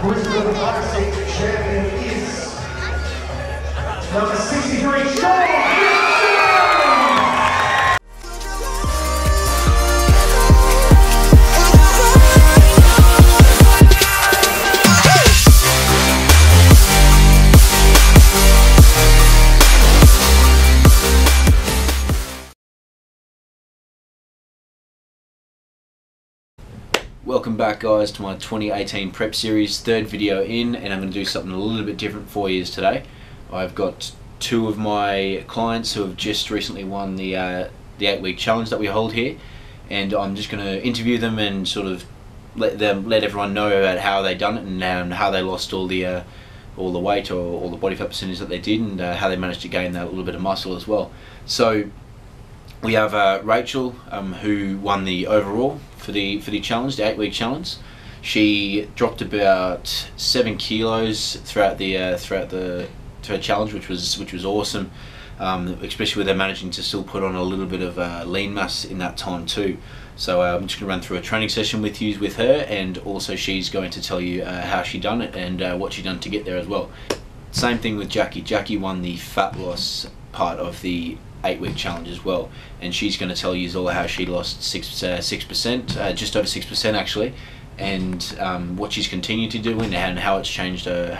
Brisbane Classic champion is number 63, Sean. Welcome back guys to my 2018 prep series, third video in, and I'm going to do something a little bit different for you today. I've got two of my clients who have just recently won the 8-week challenge that we hold here, and I'm just going to interview them and sort of let everyone know about how they done it and how they lost all the weight or all the body fat percentage that they did, and how they managed to gain that little bit of muscle as well. So we have Rachel, who won the overall for the challenge, the 8-week challenge. She dropped about 7 kilos throughout the challenge, which was awesome, especially with her managing to still put on a little bit of lean mass in that time too. So I'm just going to run through a training session with her, and also she's going to tell you how she done it and what she done to get there as well. Same thing with Jackie. Jackie won the fat loss part of the 8-week challenge as well, and she's going to tell you all how she lost 6%, just over 6% actually, and what she's continued to do and how it's changed her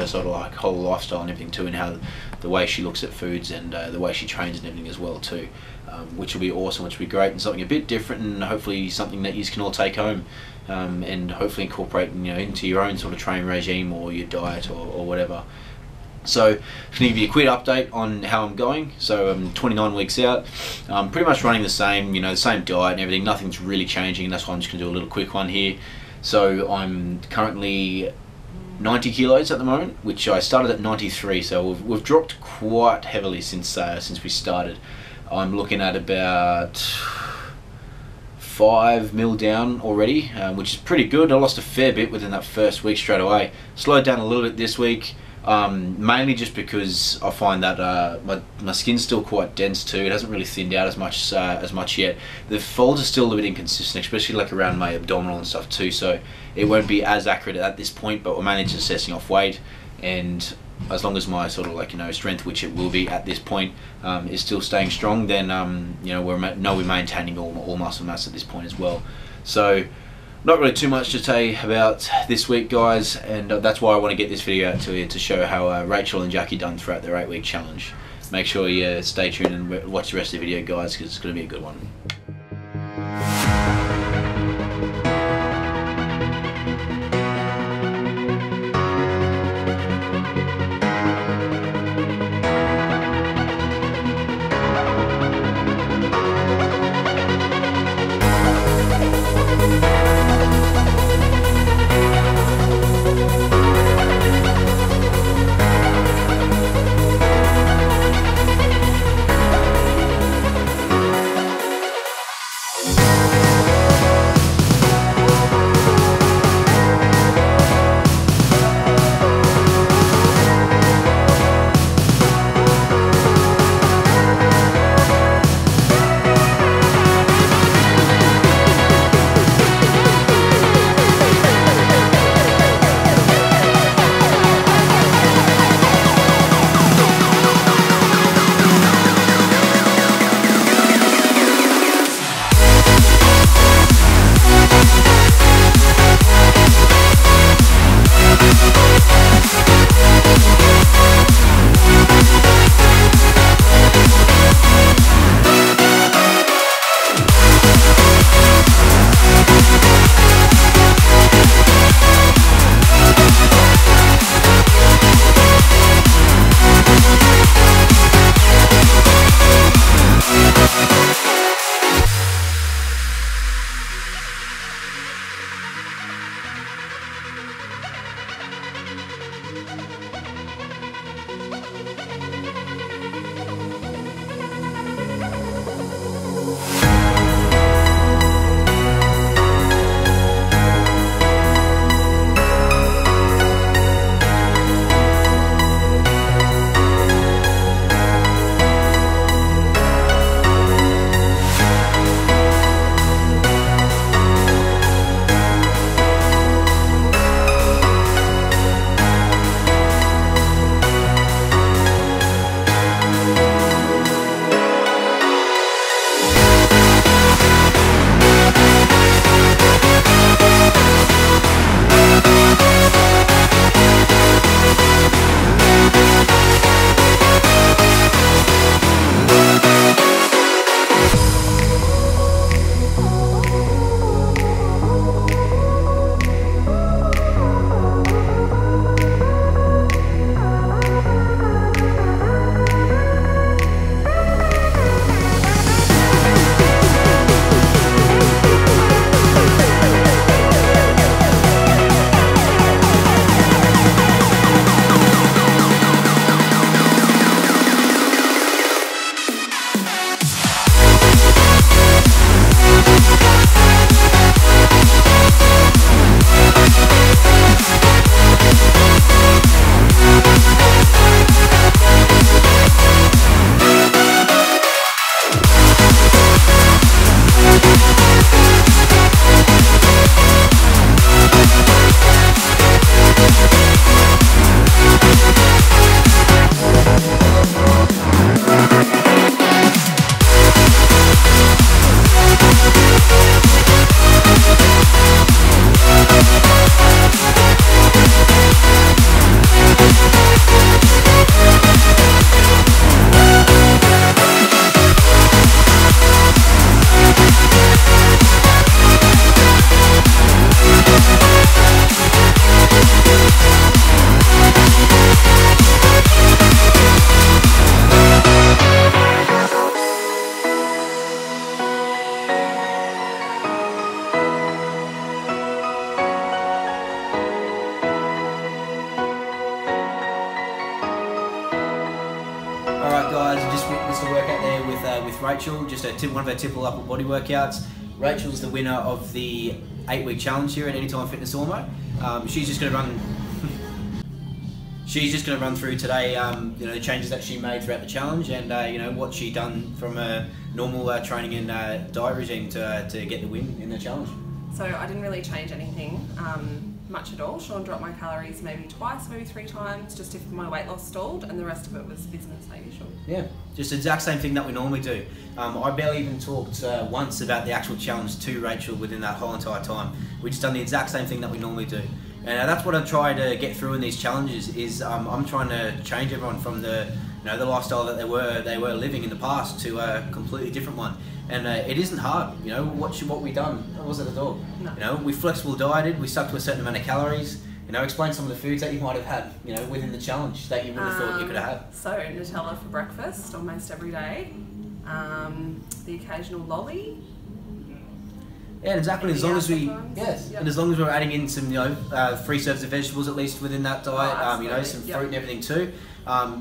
sort of like whole lifestyle and everything too, and how the way she looks at foods and the way she trains and everything as well too, which will be awesome, which will be great, and something a bit different, and hopefully something that you can all take home and hopefully incorporate into your own sort of training regime or your diet or whatever. So I'm going to give you a quick update on how I'm going. So I'm 29 weeks out, pretty much running the same, the same diet and everything. Nothing's really changing. That's why I'm just going to do a little quick one here. So I'm currently 90 kilos at the moment, which I started at 93. So we've dropped quite heavily since we started. I'm looking at about 5 mil down already, which is pretty good. I lost a fair bit within that first week straight away. Slowed down a little bit this week. Mainly just because I find that my skin's still quite dense too. It hasn't really thinned out as much yet. The folds are still a bit inconsistent, especially like around my abdominal and stuff too, so it won't be as accurate at this point, but we're mainly just assessing off weight, and as long as my sort of like strength, which it will be at this point, is still staying strong, then we're maintaining all muscle mass at this point as well. So not really too much to say about this week guys, and that's why I want to get this video out to you, to show how Rachel and Jackie done throughout their 8-week challenge. Make sure you stay tuned and watch the rest of the video guys, because it's going to be a good one. Rachel, just one of her typical upper body workouts. Rachel's the winner of the 8-week challenge here at Anytime Fitness Ormo. She's just going to run. She's just going to run through today, you know, the changes that she made throughout the challenge, and you know, what she done from a normal training and diet regime to get the win in the challenge. So I didn't really change anything much at all. Sean dropped my calories maybe twice, maybe 3 times, just if my weight loss stalled, and the rest of it was business as usual. Yeah, just the exact same thing that we normally do. I barely even talked once about the actual challenge to Rachel within that whole entire time. We just done the exact same thing that we normally do. And that's what I try to get through in these challenges. Is I'm trying to change everyone from the the lifestyle that they were living in the past to a completely different one. And it isn't hard. You know, what we done. It wasn't at all. No. You know, we flexible dieted. We stuck to a certain amount of calories. You know, explain some of the foods that you might have had. You know, within the challenge that you would have thought you could have had. So Nutella for breakfast almost every day. The occasional lolly. Yeah, exactly. As long as we, and as long as we're adding in some, 3 serves of vegetables at least within that diet, you know, some fruit and everything too.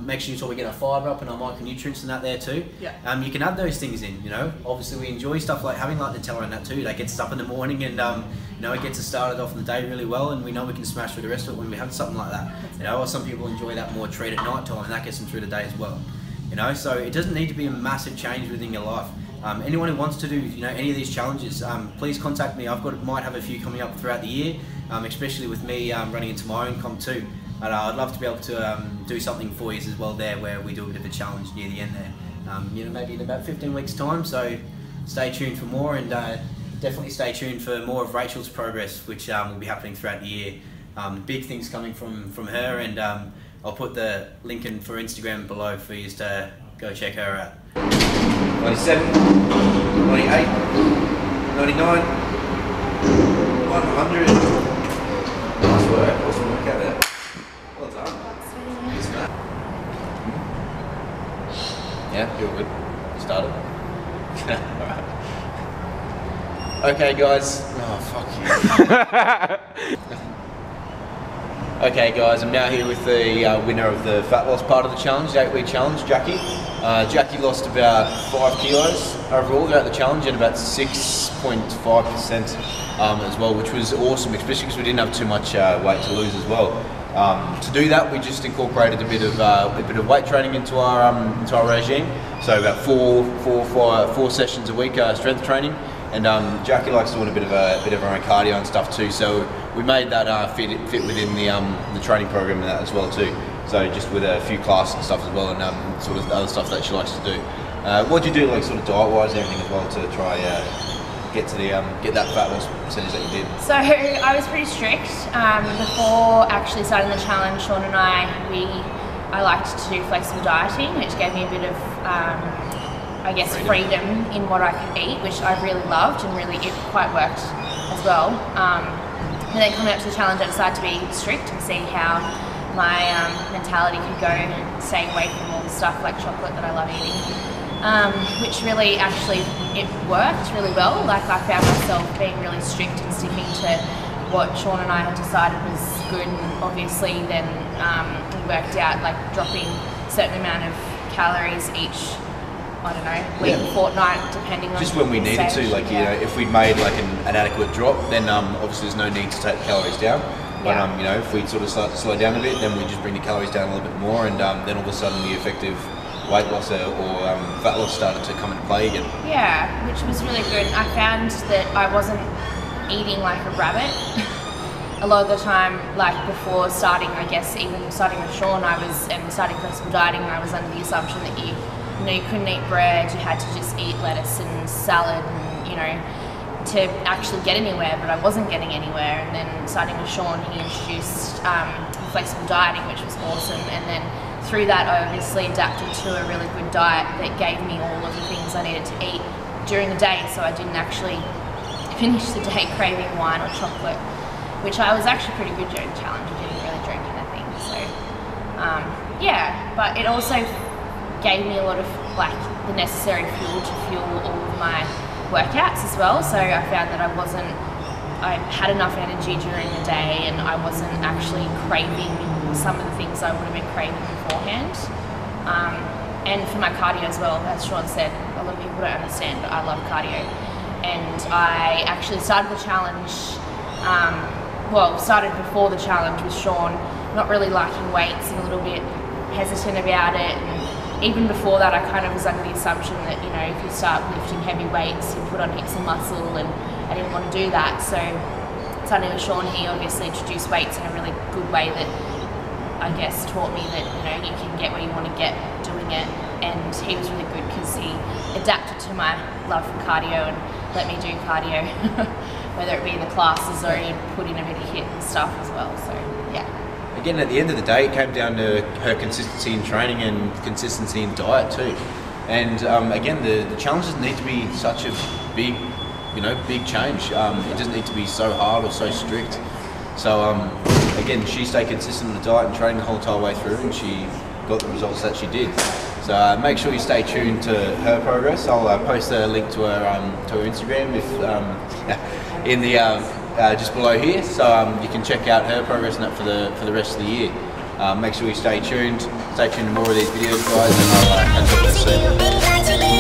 Make sure we get our fibre up and our micronutrients and that there too. Yeah. You can add those things in. You know, obviously we enjoy stuff like having like Nutella and that too. That gets us up in the morning and it gets us started off in the day really well, and we know we can smash through the rest of it when we have something like that. You know, or some people enjoy that more treat at night time, and that gets them through the day as well. You know, so it doesn't need to be a massive change within your life. Anyone who wants to do any of these challenges, please contact me. Might have a few coming up throughout the year, especially with me running into my own comp too. And I'd love to be able to do something for you as well there, where we do a bit of a challenge near the end there. Maybe in about 15 weeks time. So stay tuned for more, and definitely stay tuned for more of Rachel's progress, which will be happening throughout the year. Big things coming from her, and I'll put the link in for Instagram below for you to go check her out. 97, 98, 99, 100. Nice work, awesome work out there. Well done. Yes, mate. Yeah, you're good. Started. Alright. Okay, guys. Oh, fuck you. Okay guys, I'm now here with the winner of the fat loss part of the challenge, the 8-week challenge, Jackie. Jackie lost about 5 kilos overall throughout the challenge, and about 6.5% as well, which was awesome, especially because we didn't have too much weight to lose as well. To do that, we just incorporated a bit of weight training into our regime. So about four sessions a week, strength training. And Jackie likes doing a bit of her own cardio and stuff too. So we made that fit within the training program and that as well too. So just with a few classes and stuff as well, and sort of the other stuff that she likes to do. What do you do, like sort of diet-wise and everything as well, to try get that fat loss percentage that you did? So I was pretty strict before actually starting the challenge. Sean and I liked to do flexible dieting, which gave me a bit of freedom in what I could eat, which I really loved, and really it quite worked as well. And then coming up to the challenge, I decided to be strict and see how my mentality could go, staying away from all the stuff like chocolate that I love eating, which really it worked really well. Like I found myself being really strict and sticking to what Sean and I had decided was good, and obviously then we worked out like dropping a certain amount of calories each, I don't know, week, fortnight, depending on just when we needed to, like if we'd made like an adequate drop, then obviously there's no need to take the calories down. But if we sort of start to slow down a bit, then we just bring the calories down a little bit more, and then all of a sudden the effective weight loss or fat loss started to come into play again. Yeah, which was really good. I found that I wasn't eating like a rabbit. A lot of the time, like before starting, I guess even starting with Sean, starting flexible dieting, I was under the assumption that you couldn't eat bread, you had to just eat lettuce and salad, and to actually get anywhere, but I wasn't getting anywhere. And then starting with Sean, he introduced flexible dieting, which was awesome, and then through that I obviously adapted to a really good diet that gave me all of the things I needed to eat during the day, so I didn't actually finish the day craving wine or chocolate, which I was actually pretty good during the challenge. I didn't really drink anything, so but it also gave me a lot of like the necessary fuel to fuel all of my workouts as well. So I found that I had enough energy during the day, and I wasn't actually craving some of the things I would have been craving beforehand. and for my cardio as well. As Sean said, a lot of people don't understand, but I love cardio. And I actually started the challenge, started before the challenge with Sean, not really liking weights and a little bit hesitant about it. And even before that, I kind of was under the assumption that, you know, if you start lifting heavy weights, you put on heaps of muscle, and I didn't want to do that. So starting with Sean, he obviously introduced weights in a really good way that I guess taught me that, you know, you can get where you want to get doing it. And he was really good because he adapted to my love for cardio and let me do cardio, whether it be in the classes or he'd put in a bit of HIIT and stuff as well. So yeah. Again, at the end of the day, it came down to her consistency in training and consistency in diet too. And again, the challenges need to be such a big, big change. It doesn't need to be so hard or so strict. So again, she stayed consistent in the diet and training the whole entire way through, and she got the results that she did. So make sure you stay tuned to her progress. I'll post a link to her Instagram in the just below here, so you can check out her progress and that for the rest of the year. Make sure you stay tuned to more of these videos, guys, and I'll catch up with you soon.